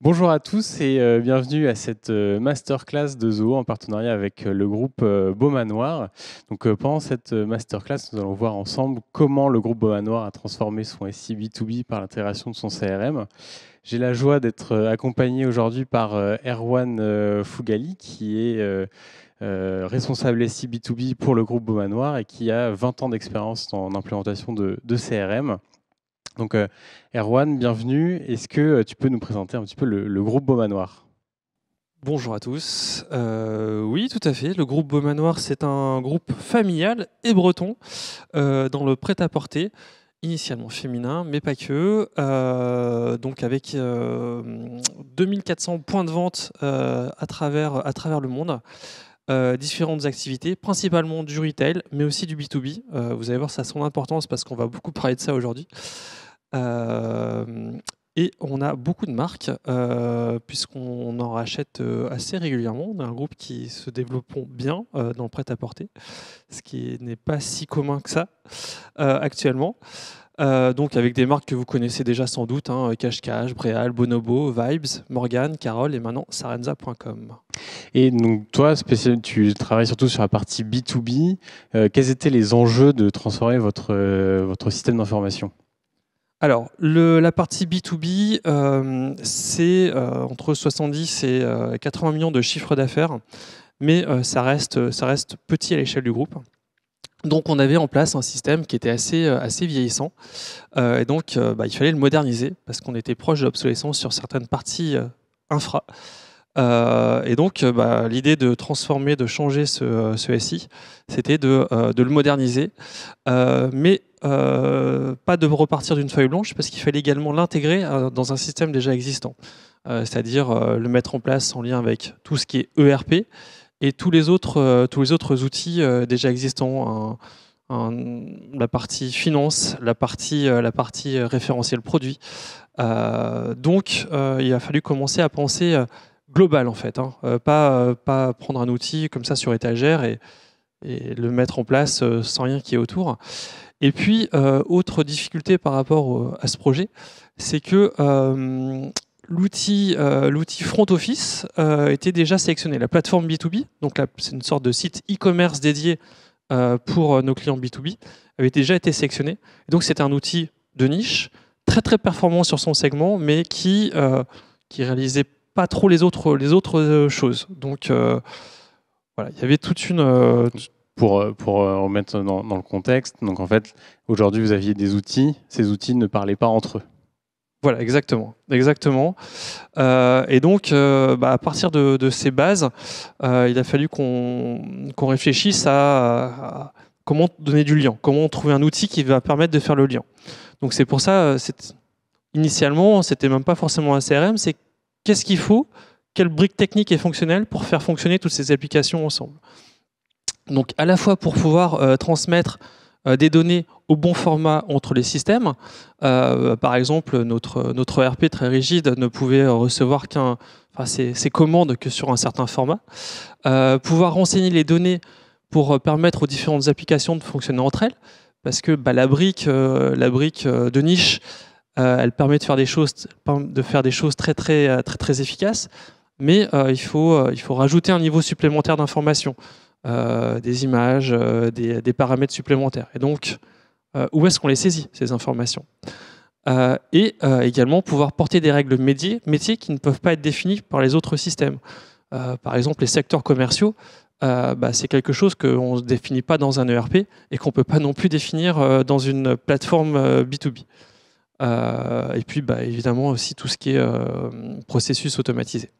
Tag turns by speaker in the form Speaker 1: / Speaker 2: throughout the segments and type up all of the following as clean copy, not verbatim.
Speaker 1: Bonjour à tous et bienvenue à cette masterclass de Zoho en partenariat avec le groupe Beaumanoir. Donc, pendant cette masterclass, nous allons voir ensemble comment le groupe Beaumanoir a transformé son SI B2B par l'intégration de son CRM. J'ai la joie d'être accompagné aujourd'hui par Erwan Fougali, qui est responsable SI B2B pour le groupe Beaumanoir et qui a 20 ans d'expérience en implémentation de CRM. Donc, Erwan, bienvenue. Est-ce que tu peux nous présenter un petit peu le groupe Beaumanoir ?
Speaker 2: Bonjour à tous. Oui, tout à fait. Le groupe Beaumanoir, c'est un groupe familial et breton dans le prêt-à-porter, initialement féminin, mais pas que. Donc avec 2400 points de vente à travers le monde. Différentes activités, principalement du retail, mais aussi du B2B. Vous allez voir, ça a son importance parce qu'on va beaucoup parler de ça aujourd'hui. Et on a beaucoup de marques, puisqu'on en rachète assez régulièrement. On a un groupe qui se développe bien dans le prêt-à-porter, ce qui n'est pas si commun que ça actuellement. Donc avec des marques que vous connaissez déjà sans doute, Cache-Cache, Bréal, Bonobo, Vibes, Morgane, Carole et maintenant Sarenza.com.
Speaker 1: Et donc toi, tu travailles surtout sur la partie B2B. Quels étaient les enjeux de transformer votre système d'information ?
Speaker 2: Alors, la partie B2B, c'est entre 70 et 80 millions de chiffre d'affaires, mais ça reste petit à l'échelle du groupe. Donc, on avait en place un système qui était assez vieillissant. Et donc, il fallait le moderniser parce qu'on était proche de l'obsolescence sur certaines parties infra. Et donc, l'idée de transformer, de changer ce SI, c'était de le moderniser, mais pas de repartir d'une feuille blanche, parce qu'il fallait également l'intégrer dans un système déjà existant, c'est-à-dire le mettre en place en lien avec tout ce qui est ERP et tous les autres outils déjà existants, la partie finance, la partie référentiel produit. Donc, il a fallu commencer à penser global en fait, pas prendre un outil comme ça sur étagère et le mettre en place sans rien qui est autour. Et puis, autre difficulté par rapport à ce projet, c'est que l'outil front office était déjà sélectionné. La plateforme B2B, donc c'est une sorte de site e-commerce dédié pour nos clients B2B, avait déjà été sélectionné. Et donc c'était un outil de niche, très très performant sur son segment, mais qui réalisait pas trop les autres choses. Donc voilà, il y avait toute une...
Speaker 1: Pour remettre dans le contexte, donc en fait, aujourd'hui, vous aviez des outils, ces outils ne parlaient pas entre eux.
Speaker 2: Voilà, exactement. Et donc, à partir de ces bases, il a fallu qu'on réfléchisse à comment donner du lien, comment trouver un outil qui va permettre de faire le lien. Donc c'est pour ça, initialement, c'était même pas forcément un CRM, c'est qu'est-ce qu'il faut, quelle brique technique est fonctionnelle pour faire fonctionner toutes ces applications ensemble. Donc à la fois pour pouvoir transmettre des données au bon format entre les systèmes. Par exemple, notre ERP très rigide ne pouvait recevoir ses commandes que sur un certain format. Pouvoir renseigner les données pour permettre aux différentes applications de fonctionner entre elles, parce que la brique de niche, elle permet de faire des choses très très très très efficaces, mais il faut rajouter un niveau supplémentaire d'information, des images, des paramètres supplémentaires. Et donc, où est-ce qu'on les saisit, ces informations ? Et également pouvoir porter des règles métiers qui ne peuvent pas être définies par les autres systèmes. Par exemple, les secteurs commerciaux, c'est quelque chose qu'on ne définit pas dans un ERP et qu'on ne peut pas non plus définir dans une plateforme B2B. Et puis, évidemment, aussi tout ce qui est processus automatisé.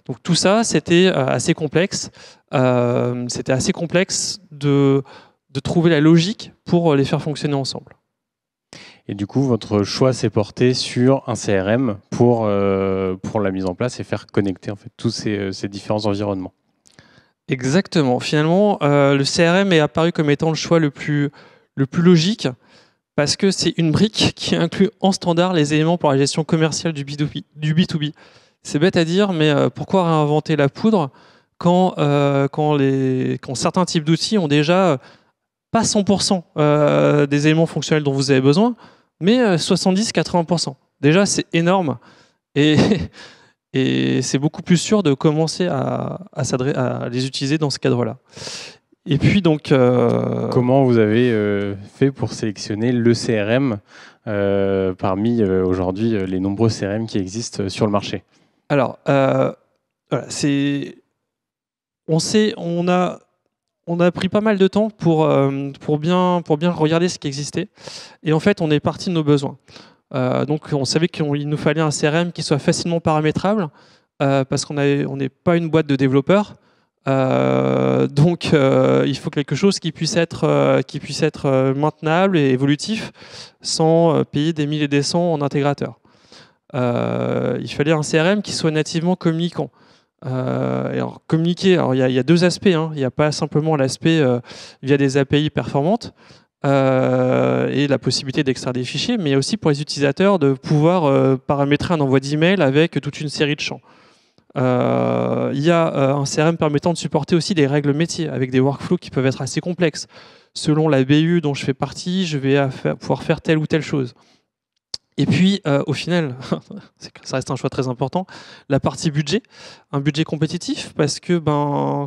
Speaker 2: Donc tout ça, c'était assez complexe. C'était assez complexe de trouver la logique pour les faire fonctionner ensemble.
Speaker 1: Et du coup, votre choix s'est porté sur un CRM pour la mise en place et faire connecter en fait, tous ces différents environnements.
Speaker 2: Exactement. Finalement, le CRM est apparu comme étant le choix le plus logique, parce que c'est une brique qui inclut en standard les éléments pour la gestion commerciale du B2B. C'est bête à dire, mais pourquoi réinventer la poudre quand certains types d'outils ont déjà pas 100% des éléments fonctionnels dont vous avez besoin, mais 70-80%. Déjà, c'est énorme. Et Et c'est beaucoup plus sûr de commencer à les utiliser dans ce cadre-là. Et puis donc...
Speaker 1: Comment vous avez fait pour sélectionner le CRM parmi aujourd'hui les nombreux CRM qui existent sur le marché?
Speaker 2: Alors, voilà, on a pris pas mal de temps pour bien regarder ce qui existait. Et en fait, on est parti de nos besoins. Donc, on savait qu'il nous fallait un CRM qui soit facilement paramétrable, parce qu'on n'est pas une boîte de développeurs. Donc, il faut quelque chose qui puisse être maintenable et évolutif sans payer des milliers et des cents en intégrateur. Il fallait un CRM qui soit nativement communicant. Alors, communiquer, il y a deux aspects. Il n'y a pas simplement l'aspect via des API performantes et la possibilité d'extraire des fichiers, mais il y a aussi pour les utilisateurs de pouvoir paramétrer un envoi d'email avec toute une série de champs. Il y a un CRM permettant de supporter aussi des règles métiers avec des workflows qui peuvent être assez complexes. Selon la BU dont je fais partie, je vais pouvoir faire telle ou telle chose. Et puis, au final, ça reste un choix très important, la partie budget, un budget compétitif, parce que,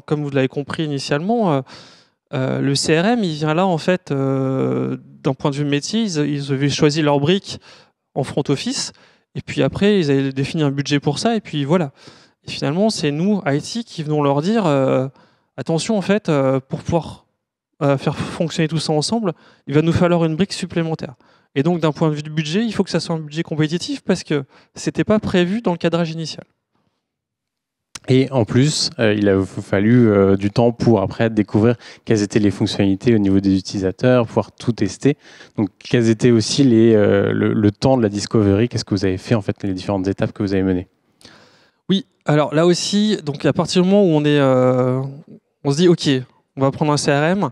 Speaker 2: comme vous l'avez compris initialement, le CRM, il vient là, en fait, d'un point de vue métier, ils avaient choisi leur brique en front office, et puis après, ils avaient défini un budget pour ça, et puis voilà. Et finalement, c'est nous, IT, qui venons leur dire, attention, en fait, pour pouvoir faire fonctionner tout ça ensemble, il va nous falloir une brique supplémentaire. Et donc, d'un point de vue du budget, il faut que ça soit un budget compétitif parce que ce n'était pas prévu dans le cadrage initial.
Speaker 1: Et en plus, il a fallu du temps pour après découvrir quelles étaient les fonctionnalités au niveau des utilisateurs, pouvoir tout tester. Donc, quels étaient aussi le temps de la discovery? Qu'est-ce que vous avez fait, en fait, les différentes étapes que vous avez menées?
Speaker 2: Oui, alors là aussi, donc à partir du moment où on se dit, OK, on va prendre un CRM,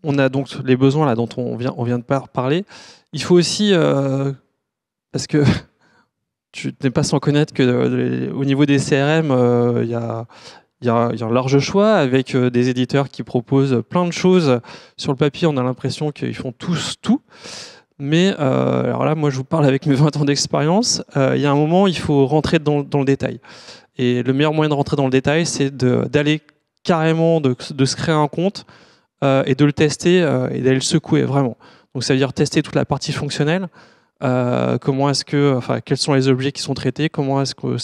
Speaker 2: on a donc les besoins là dont on vient de parler. Il faut aussi, parce que tu n'es pas sans connaître que au niveau des CRM, il y a un large choix avec des éditeurs qui proposent plein de choses. Sur le papier, on a l'impression qu'ils font tous tout. Mais alors là, moi, je vous parle avec mes 20 ans d'expérience. Il y a un moment, il faut rentrer dans le détail. Et le meilleur moyen de rentrer dans le détail, c'est d'aller carrément, de se créer un compte et de le tester et d'aller le secouer vraiment. Donc ça veut dire tester toute la partie fonctionnelle. Quels sont les objets qui sont traités, comment est-ce qu'on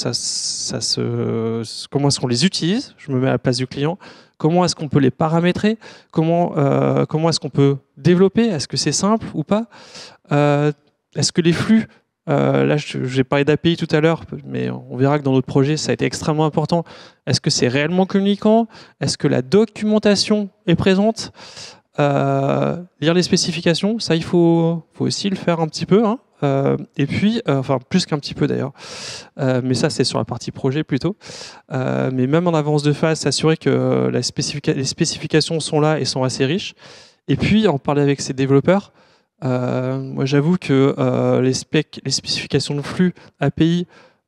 Speaker 2: les utilise, je me mets à la place du client, comment est-ce qu'on peut les paramétrer, comment est-ce qu'on peut développer, est-ce que c'est simple ou pas, est-ce que les flux, là j'ai parlé d'API tout à l'heure, mais on verra que dans notre projet ça a été extrêmement important, est-ce que c'est réellement communicant, est-ce que la documentation est présente, lire les spécifications, ça il faut aussi le faire un petit peu, hein. Et puis, enfin plus qu'un petit peu d'ailleurs, mais ça c'est sur la partie projet plutôt, mais même en avance de phase, s'assurer que les spécifications sont là et sont assez riches, et puis en parler avec ses développeurs. Moi j'avoue que les spécifications de flux API,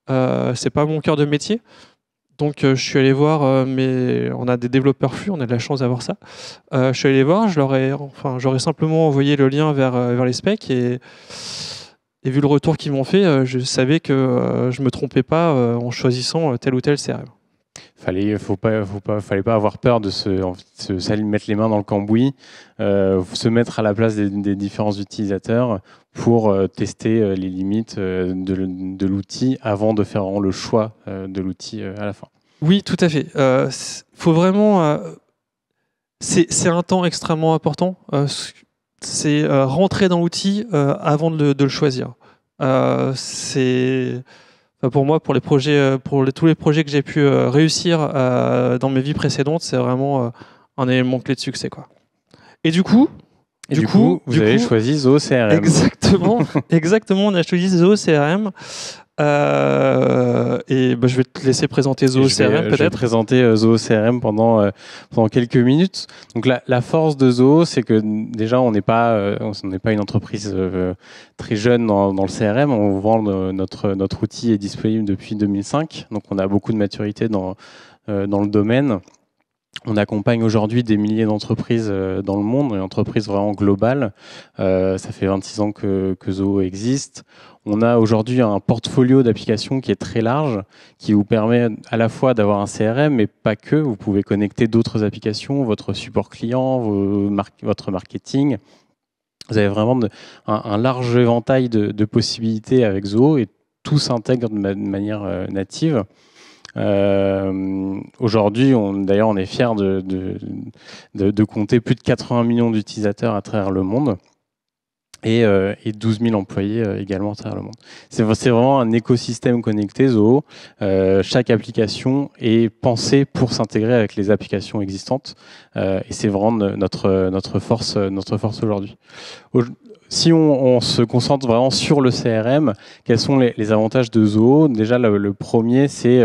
Speaker 2: c'est pas mon cœur de métier. Donc je suis allé voir, mais on a des développeurs flux, on a de la chance d'avoir ça. Je suis allé voir, j'aurais simplement envoyé le lien vers les specs et vu le retour qu'ils m'ont fait, je savais que je me trompais pas en choisissant tel ou tel CRM.
Speaker 1: Fallait pas avoir peur de mettre les mains dans le cambouis, se mettre à la place des différents utilisateurs pour tester les limites de l'outil avant de faire le choix de l'outil à la fin.
Speaker 2: Oui, tout à fait. Faut vraiment. C'est un temps extrêmement important. C'est rentrer dans l'outil avant de le choisir. Pour moi, pour les projets, tous les projets que j'ai pu réussir dans mes vies précédentes, c'est vraiment un élément clé de succès, quoi. Et du coup,
Speaker 1: vous avez choisi Zoho CRM.
Speaker 2: Exactement, on a choisi Zoho CRM. Je vais te laisser présenter Zoho CRM peut-être.
Speaker 1: Je vais présenter Zoho CRM pendant quelques minutes. Donc la force de Zoho, c'est que déjà on n'est pas une entreprise très jeune dans le CRM. On vend notre outil est disponible depuis 2005, donc on a beaucoup de maturité dans le domaine. On accompagne aujourd'hui des milliers d'entreprises dans le monde, une entreprise vraiment globale. Ça fait 26 ans que Zoho existe. On a aujourd'hui un portfolio d'applications qui est très large, qui vous permet à la fois d'avoir un CRM, mais pas que. Vous pouvez connecter d'autres applications, votre support client, votre marketing. Vous avez vraiment un large éventail de possibilités avec Zoho et tout s'intègre de manière native. Aujourd'hui, d'ailleurs, on est fiers de compter plus de 80 millions d'utilisateurs à travers le monde et 12 000 employés également à travers le monde. C'est vraiment un écosystème connecté, Zoho. Chaque application est pensée pour s'intégrer avec les applications existantes et c'est vraiment notre force aujourd'hui. Si on se concentre vraiment sur le CRM, quels sont les avantages de Zoho? Déjà, le premier, c'est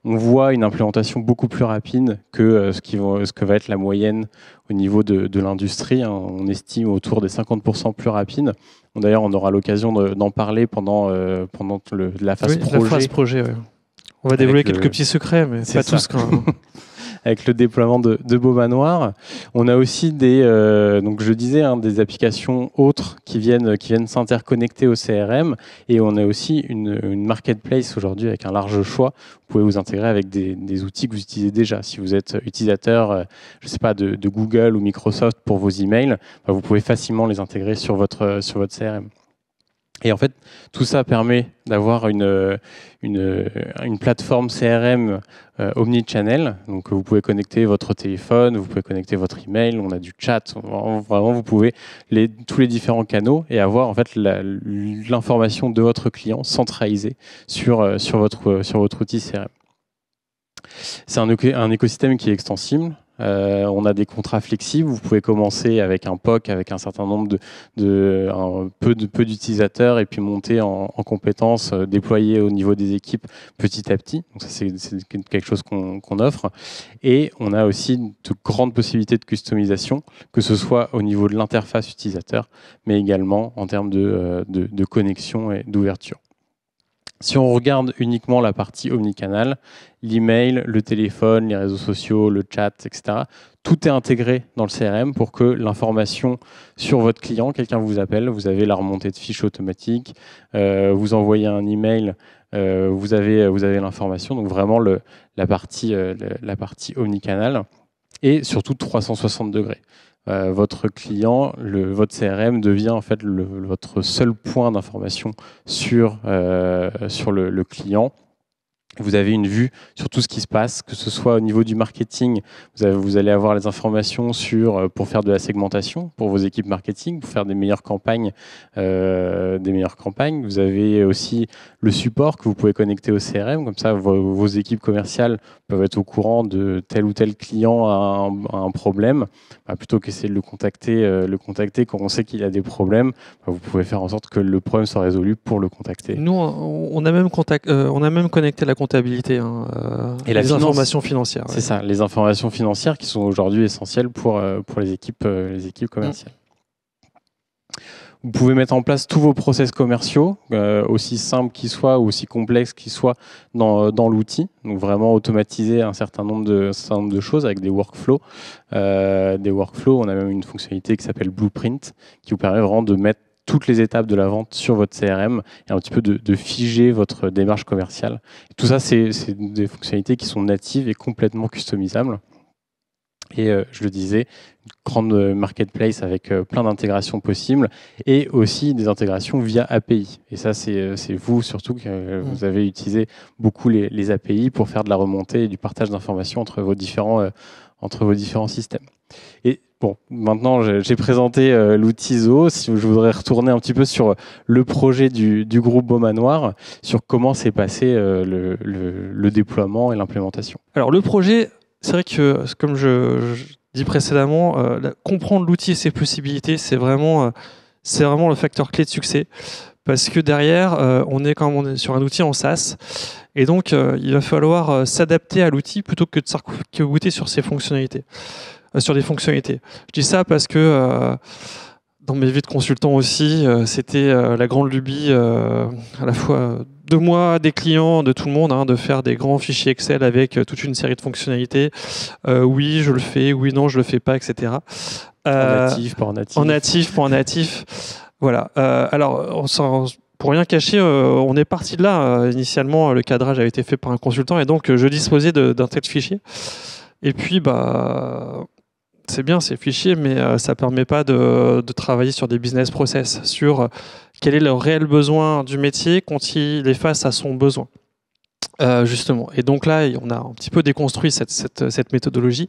Speaker 1: on voit une implémentation beaucoup plus rapide que ce que va être la moyenne au niveau de l'industrie. Hein. On estime autour des 50% plus rapide. D'ailleurs, on aura l'occasion d'en parler pendant la phase projet.
Speaker 2: La phase projet, ouais. On va dévoiler quelques petits secrets, mais pas tous quand même.
Speaker 1: Avec le déploiement de Beaumanoir. On a aussi donc je disais, des applications autres qui viennent s'interconnecter au CRM. Et on a aussi une marketplace aujourd'hui avec un large choix. Vous pouvez vous intégrer avec des outils que vous utilisez déjà. Si vous êtes utilisateur, je sais pas, de Google ou Microsoft pour vos emails, vous pouvez facilement les intégrer sur votre CRM. Et en fait, tout ça permet d'avoir une plateforme CRM omnichannel. Donc, vous pouvez connecter votre téléphone, vous pouvez connecter votre email, on a du chat. Vraiment, vous pouvez tous les différents canaux et avoir en fait l'information de votre client centralisée sur votre outil CRM. C'est un écosystème qui est extensible. On a des contrats flexibles. Vous pouvez commencer avec un POC, avec un certain nombre peu d'utilisateurs et puis monter en compétences, déployer au niveau des équipes petit à petit. Donc ça, c'est quelque chose qu'on offre. Et on a aussi de grandes possibilités de customisation, que ce soit au niveau de l'interface utilisateur, mais également en termes de connexion et d'ouverture. Si on regarde uniquement la partie omnicanal, l'email, le téléphone, les réseaux sociaux, le chat, etc., tout est intégré dans le CRM pour que l'information sur votre client, quelqu'un vous appelle, vous avez la remontée de fiches automatique, vous envoyez un email, vous avez l'information, donc vraiment la partie omnicanal et surtout 360 degrés. Votre client, votre CRM devient en fait votre seul point d'information sur le client. Vous avez une vue sur tout ce qui se passe, que ce soit au niveau du marketing, vous allez avoir les informations pour faire de la segmentation pour vos équipes marketing, pour faire des meilleures campagnes. Vous avez aussi le support que vous pouvez connecter au CRM, comme ça vos équipes commerciales peuvent être au courant de tel ou tel client a un problème. Plutôt qu'essayer de le contacter quand on sait qu'il a des problèmes, vous pouvez faire en sorte que le problème soit résolu pour le contacter.
Speaker 2: Nous, on a même connecté la comptabilité et les informations financières.
Speaker 1: C'est ça, les informations financières qui sont aujourd'hui essentielles pour les équipes commerciales. Vous pouvez mettre en place tous vos process commerciaux, aussi simples qu'ils soient ou aussi complexes qu'ils soient dans l'outil. Donc vraiment automatiser un certain nombre de choses avec des workflows. On a même une fonctionnalité qui s'appelle Blueprint qui vous permet vraiment de mettre toutes les étapes de la vente sur votre CRM et un petit peu de figer votre démarche commerciale. Et tout ça, c'est des fonctionnalités qui sont natives et complètement customisables. Et je le disais, une grande marketplace avec plein d'intégrations possibles et aussi des intégrations via API. Et ça, c'est vous surtout que vous avez utilisé beaucoup les API pour faire de la remontée et du partage d'informations entre vos différents systèmes. Et bon, maintenant j'ai présenté l'outil Zoho. Si je voudrais retourner un petit peu sur le projet du groupe Beaumanoir, sur comment s'est passé le déploiement et l'implémentation.
Speaker 2: Alors le projet, c'est vrai que, comme je dis précédemment, comprendre l'outil et ses possibilités, c'est vraiment le facteur clé de succès. Parce que derrière, on est sur un outil en SaaS. Et donc, il va falloir s'adapter à l'outil plutôt que de s'arc-bouter sur ses fonctionnalités. Sur des fonctionnalités. Je dis ça parce que dans mes vies de consultant aussi, c'était la grande lubie à la fois de moi, des clients, de tout le monde, de faire des grands fichiers Excel avec toute une série de fonctionnalités. Oui, je le fais, oui, non, je le fais pas, etc.
Speaker 1: En natif, pas en natif.
Speaker 2: En natif, pas en natif. Voilà. Alors, pour rien cacher, on est parti de là. Initialement, le cadrage avait été fait par un consultant et donc je disposais d'un tel fichier. Et puis, c'est bien ces fichiers, mais ça ne permet pas de travailler sur des business process, sur quel est le réel besoin du métier quand il est face à son besoin. Justement. Et donc là, on a un petit peu déconstruit cette méthodologie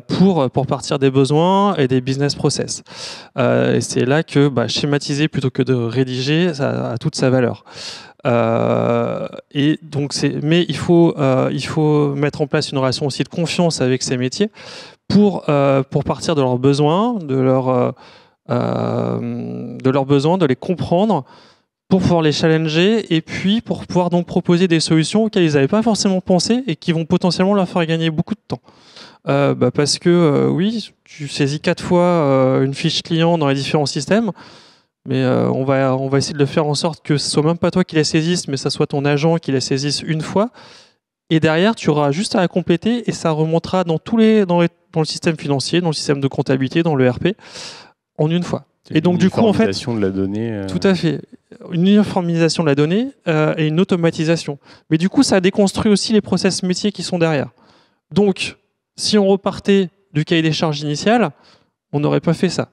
Speaker 2: pour partir des besoins et des business process. Et c'est là que schématiser plutôt que de rédiger, ça a toute sa valeur. Et donc mais il faut mettre en place une relation aussi de confiance avec ces métiers pour partir de leurs besoins, de leurs besoins, de les comprendre, pour pouvoir les challenger et puis pour pouvoir donc proposer des solutions auxquelles ils n'avaient pas forcément pensé et qui vont potentiellement leur faire gagner beaucoup de temps. Parce que oui, tu saisis 4 fois une fiche client dans les différents systèmes, mais on va essayer de le faire en sorte que ce soit même pas toi qui la saisisse, mais ça soit ton agent qui la saisisse une fois. Et derrière, tu auras juste à la compléter et ça remontera dans le système financier, dans le système de comptabilité, dans le RP, en une fois. Et donc du coup, en fait,
Speaker 1: de la donnée.
Speaker 2: Tout à fait, une uniformisation de la donnée et une automatisation. Mais du coup, ça déconstruit aussi les process métiers qui sont derrière. Donc, si on repartait du cahier des charges initial, on n'aurait pas fait ça,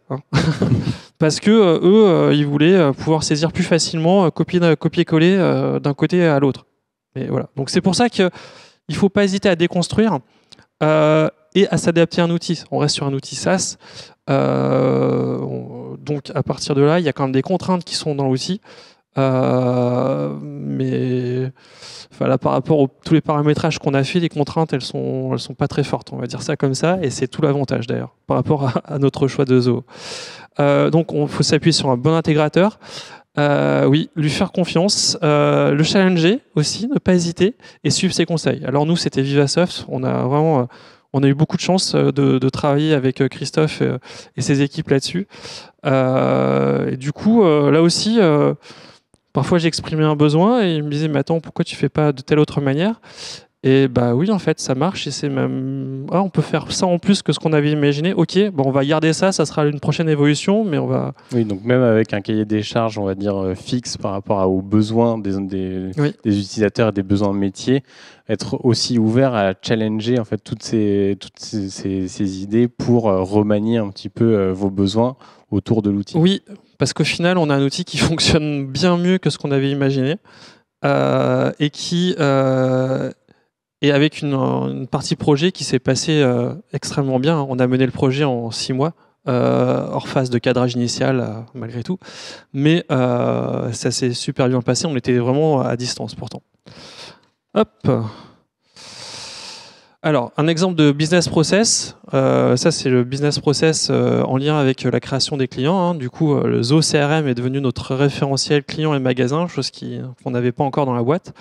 Speaker 2: parce que eux, ils voulaient pouvoir saisir plus facilement, copier-coller d'un côté à l'autre. Et voilà. Donc c'est pour ça qu'il ne faut pas hésiter à déconstruire et à s'adapter à un outil. On reste sur un outil SaaS. Donc à partir de là, il y a quand même des contraintes qui sont dans l'outil. Mais là, par rapport à tous les paramétrages qu'on a fait, les contraintes, elles sont pas très fortes. On va dire ça comme ça. Et c'est tout l'avantage d'ailleurs par rapport à notre choix de Zoho. Donc il faut s'appuyer sur un bon intégrateur. Oui, lui faire confiance, le challenger aussi, ne pas hésiter et suivre ses conseils. Alors nous, c'était Vivasoft. On a eu beaucoup de chance de travailler avec Christophe et ses équipes là-dessus. Et du coup, là aussi, parfois j'exprimais un besoin et il me disait « Mais attends, pourquoi tu fais pas de telle autre manière ?» Et oui, en fait, ça marche et c'est même... on peut faire ça en plus que ce qu'on avait imaginé. Ok, on va garder ça, ça sera une prochaine évolution, mais on va...
Speaker 1: Oui, donc même avec un cahier des charges, on va dire, fixe par rapport aux besoins des utilisateurs et des besoins métiers, être aussi ouvert à challenger en fait toutes ces idées pour remanier un petit peu vos besoins autour de l'outil.
Speaker 2: Oui, parce qu'au final, on a un outil qui fonctionne bien mieux que ce qu'on avait imaginé et qui... Et avec une partie projet qui s'est passée extrêmement bien. On a mené le projet en 6 mois, hors phase de cadrage initial, malgré tout. Mais ça s'est super bien passé. On était vraiment à distance, pourtant. Hop. Alors, un exemple de business process. Ça, c'est le business process en lien avec la création des clients. Du coup, le Zoho CRM est devenu notre référentiel client et magasin, chose qu'on n'avait pas encore dans la boîte.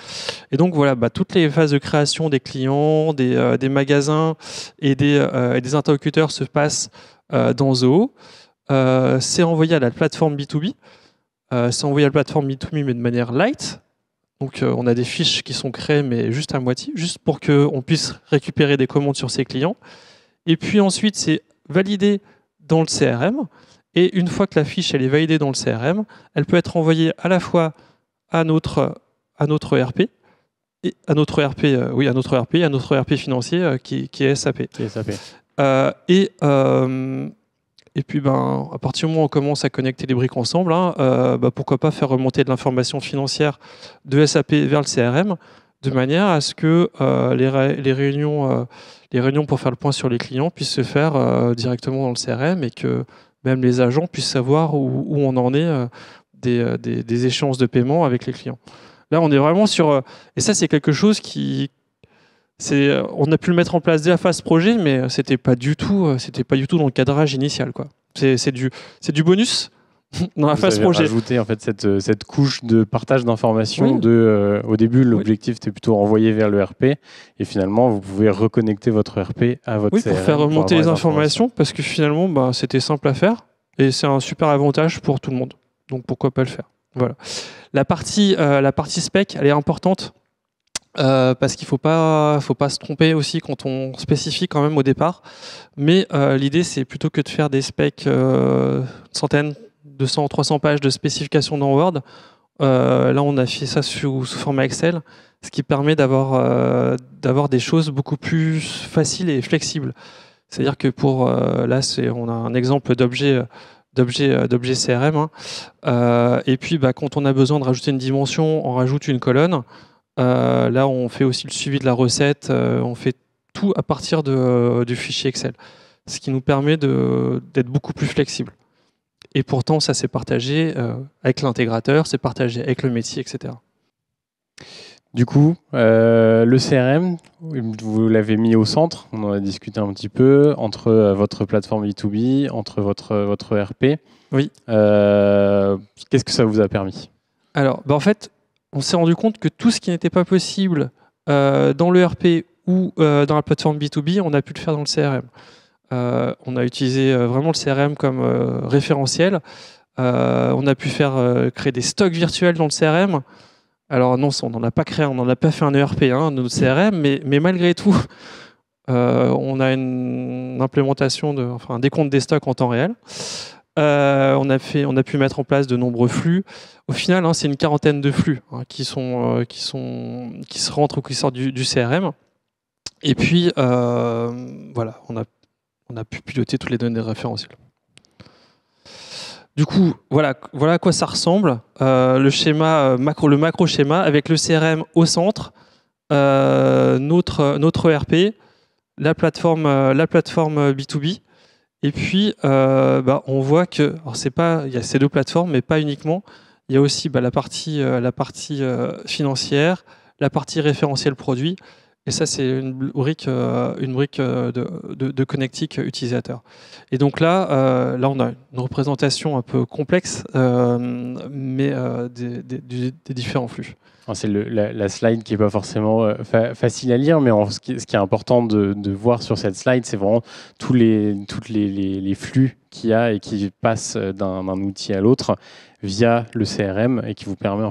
Speaker 2: Et donc, voilà, toutes les phases de création des clients, des magasins et des interlocuteurs se passent dans Zoho. C'est envoyé à la plateforme B2B. C'est envoyé à la plateforme B2B, mais de manière light. Donc on a des fiches qui sont créées, mais juste à moitié, juste pour qu'on puisse récupérer des commandes sur ses clients. Et puis ensuite, c'est validé dans le CRM. Et une fois que la fiche elle est validée dans le CRM, elle peut être envoyée à la fois à notre ERP, et à notre ERP financier qui est SAP. Et puis, à partir du moment où on commence à connecter les briques ensemble, pourquoi pas faire remonter de l'information financière de SAP vers le CRM, de manière à ce que les réunions pour faire le point sur les clients puissent se faire directement dans le CRM et que même les agents puissent savoir où on en est des échéances de paiement avec les clients. Là, on est vraiment sur... et ça, c'est quelque chose qui... on a pu le mettre en place dès la phase projet, mais c'était pas du tout dans le cadrage initial, quoi. C'est du bonus dans la phase projet.
Speaker 1: Vous avez rajouté en fait cette couche de partage d'informations. Oui. Au début, l'objectif était plutôt envoyer vers le RP, et finalement, vous pouvez reconnecter votre RP à votre CRM.
Speaker 2: Pour faire remonter les informations, parce que finalement, c'était simple à faire. Et c'est un super avantage pour tout le monde. Donc pourquoi pas le faire. Voilà. La partie spec, elle est importante parce qu'il faut pas se tromper aussi quand on spécifie quand même au départ. Mais l'idée, c'est plutôt que de faire des specs centaines, 200, 300 pages de spécification dans Word. Là, on a fait ça sous format Excel, ce qui permet d'avoir des choses beaucoup plus faciles et flexibles. C'est-à-dire que là, on a un exemple d'objet CRM. Hein. Et puis, quand on a besoin de rajouter une dimension, on rajoute une colonne. Là, on fait aussi le suivi de la recette. On fait tout à partir du fichier Excel, ce qui nous permet d'être beaucoup plus flexible. Et pourtant, ça s'est partagé avec l'intégrateur, c'est partagé avec le métier, etc.
Speaker 1: Du coup, le CRM, vous l'avez mis au centre, on en a discuté un petit peu, entre votre plateforme B2B, entre votre ERP.
Speaker 2: Oui.
Speaker 1: Qu'est-ce que ça vous a permis?
Speaker 2: Alors, en fait, on s'est rendu compte que tout ce qui n'était pas possible dans l'ERP ou dans la plateforme B2B, on a pu le faire dans le CRM. On a utilisé vraiment le CRM comme référentiel. On a pu créer des stocks virtuels dans le CRM. Alors non, on n'en a pas créé, on n'en a pas fait un ERP, notre CRM, mais malgré tout, on a une implémentation, un décompte des stocks en temps réel. On a pu mettre en place de nombreux flux. Au final, c'est une quarantaine de flux qui se rentrent ou qui sortent du CRM. Et puis, voilà, on a pu piloter toutes les données référentielles. Du coup, voilà à quoi ça ressemble. Le schéma le macro schéma avec le CRM au centre, notre ERP, la plateforme B2B. Et puis, on voit que, il y a ces deux plateformes, mais pas uniquement. Il y a aussi la partie financière, la partie référentiel produit. Et ça, c'est une brique de connectique utilisateur. Et donc là, on a une représentation un peu complexe, mais des différents flux.
Speaker 1: C'est la slide qui n'est pas forcément facile à lire, mais ce qui est important de voir sur cette slide, c'est vraiment tous les flux qu'il y a et qui passent d'un outil à l'autre via le CRM et qui permet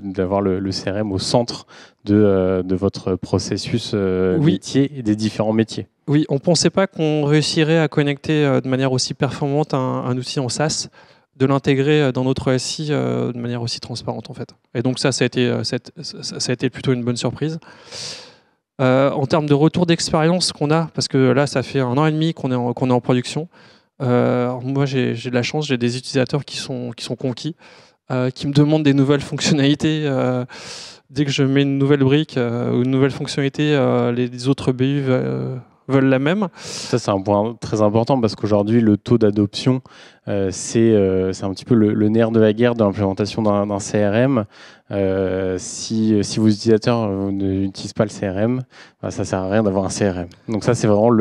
Speaker 1: d'avoir le CRM au centre de votre processus métier et des différents métiers.
Speaker 2: Oui, on ne pensait pas qu'on réussirait à connecter de manière aussi performante un outil en SaaS, de l'intégrer dans notre SI de manière aussi transparente en fait. Et donc ça a été plutôt une bonne surprise. En termes de retour d'expérience qu'on a, parce que là ça fait 1 an et demi qu'on est en production, moi j'ai de la chance, j'ai des utilisateurs qui sont conquis, qui me demandent des nouvelles fonctionnalités. Dès que je mets une nouvelle brique ou une nouvelle fonctionnalité, les autres BU veulent la même.
Speaker 1: Ça, c'est un point très important parce qu'aujourd'hui, le taux d'adoption, c'est un petit peu le nerf de la guerre de l'implémentation d'un CRM. Si vos utilisateurs n'utilisent pas le CRM, ça ne sert à rien d'avoir un CRM. Donc ça, c'est vraiment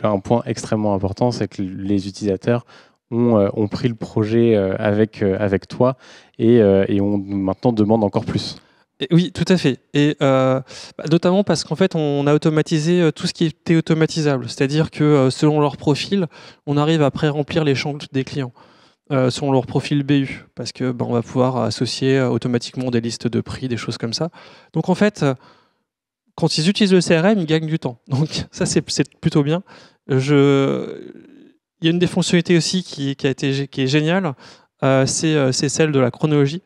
Speaker 1: un point extrêmement important, c'est que les utilisateurs ont pris le projet avec toi et on maintenant demande encore plus.
Speaker 2: Oui, tout à fait. Et notamment parce qu'en fait, on a automatisé tout ce qui était automatisable. C'est-à-dire que selon leur profil, on arrive à pré-remplir les champs des clients selon leur profil BU. Parce que on va pouvoir associer automatiquement des listes de prix, des choses comme ça. Donc en fait, quand ils utilisent le CRM, ils gagnent du temps. Donc ça, c'est plutôt bien. Il y a une des fonctionnalités aussi qui est géniale, c'est celle de la chronologie.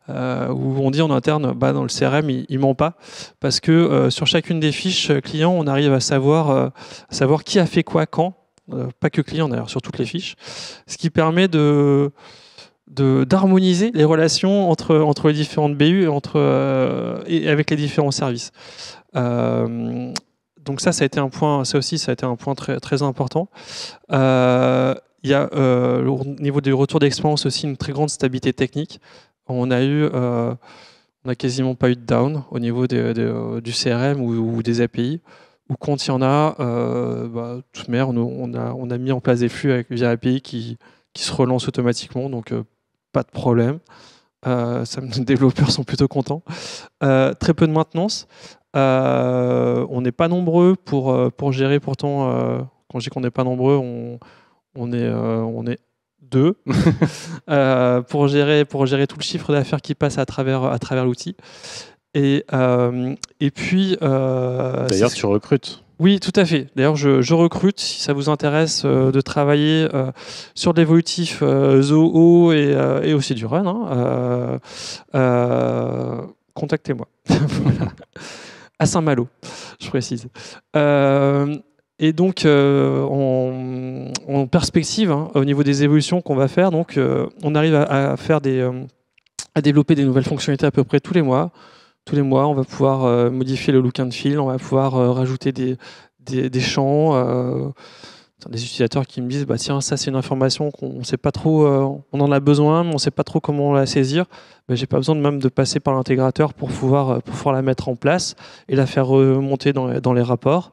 Speaker 2: Où on dit en interne, dans le CRM, il ment pas, parce que sur chacune des fiches clients, on arrive à savoir qui a fait quoi, quand, pas que client d'ailleurs, sur toutes les fiches, ce qui permet d'harmoniser les relations entre les différentes BU et avec les différents services. Donc ça a été un point très, très important. Il y a au niveau du retour d'expérience aussi une très grande stabilité technique. On a quasiment pas eu de down au niveau du CRM ou des API. Ou quand il y en a, toute merde, on a mis en place des flux via API qui se relancent automatiquement, donc pas de problème. Les développeurs sont plutôt contents. Très peu de maintenance. On n'est pas nombreux pour gérer. Pourtant, quand je dis qu'on n'est pas nombreux, on est 2 pour gérer tout le chiffre d'affaires qui passe à travers l'outil. Et puis...
Speaker 1: D'ailleurs, tu recrutes.
Speaker 2: Oui, tout à fait. D'ailleurs, je recrute. Si ça vous intéresse de travailler sur de l'évolutif Zoho et aussi du run, contactez-moi. Voilà. À Saint-Malo, je précise. Et donc, en perspective, au niveau des évolutions qu'on va faire, donc, on arrive à faire à développer des nouvelles fonctionnalités à peu près tous les mois. Tous les mois, on va pouvoir modifier le look and feel, on va pouvoir rajouter des champs. Des utilisateurs qui me disent bah tiens, ça c'est une information qu'on ne sait pas trop, on en a besoin, mais on ne sait pas trop comment la saisir. J'ai pas besoin même de passer par l'intégrateur pour pouvoir la mettre en place et la faire remonter dans les rapports.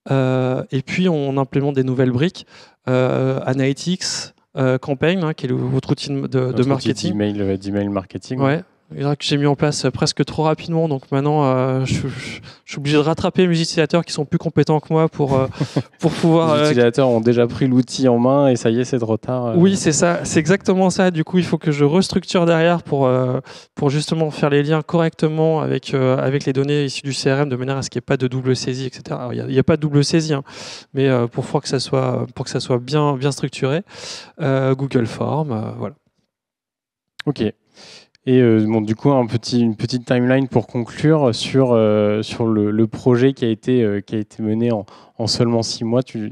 Speaker 2: Et puis on implémente des nouvelles briques, Analytics, Campaign, qui est votre outil de marketing.
Speaker 1: D'email marketing.
Speaker 2: Ouais. Que j'ai mis en place presque trop rapidement, donc maintenant je suis obligé de rattraper mes utilisateurs qui sont plus compétents que moi pour pouvoir...
Speaker 1: Les utilisateurs ont déjà pris l'outil en main et ça y est, c'est de retard.
Speaker 2: Oui, c'est ça, c'est exactement ça. Du coup, il faut que je restructure derrière pour justement faire les liens correctement avec les données issues du CRM de manière à ce qu'il n'y ait pas de double saisie, etc. Alors, il n'y a pas de double saisie, mais pour que ça soit bien structuré. Google Forms, voilà.
Speaker 1: Ok. Et du coup, une petite timeline pour conclure sur le projet qui a été mené en seulement 6 mois, tu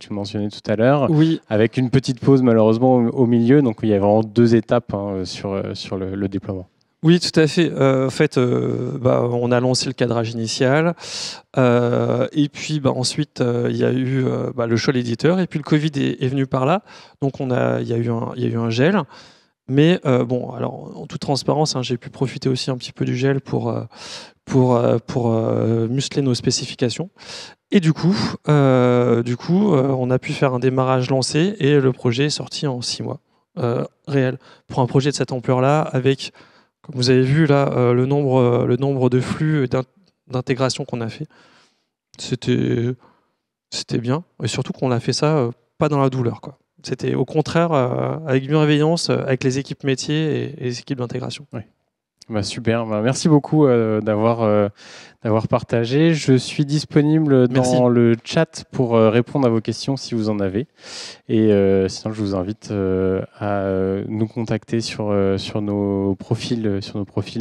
Speaker 1: mentionnais tout à l'heure,
Speaker 2: oui.
Speaker 1: Avec une petite pause malheureusement au milieu, donc il y a vraiment 2 étapes sur le déploiement.
Speaker 2: Oui, tout à fait. En fait, on a lancé le cadrage initial, et puis ensuite il y a eu le choix de l'éditeur, et puis le Covid est venu par là, donc il y a eu un gel. Mais alors en toute transparence, j'ai pu profiter aussi un petit peu du gel pour muscler nos spécifications. Et du coup, on a pu faire un démarrage lancé et le projet est sorti en 6 mois réel. Pour un projet de cette ampleur-là, avec, comme vous avez vu là, le nombre de flux d'intégration qu'on a fait, c'était bien. Et surtout qu'on a fait ça pas dans la douleur, quoi. C'était au contraire avec bienveillance, avec les équipes métiers et les équipes d'intégration.
Speaker 1: Oui. Super, merci beaucoup d'avoir partagé. Je suis disponible dans le chat pour répondre à vos questions si vous en avez. Et sinon, je vous invite à nous contacter sur nos profils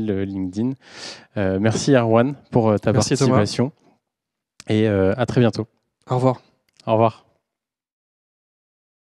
Speaker 1: LinkedIn. Merci Erwan pour ta participation. Thomas. Et à très bientôt.
Speaker 2: Au revoir.
Speaker 1: Au revoir.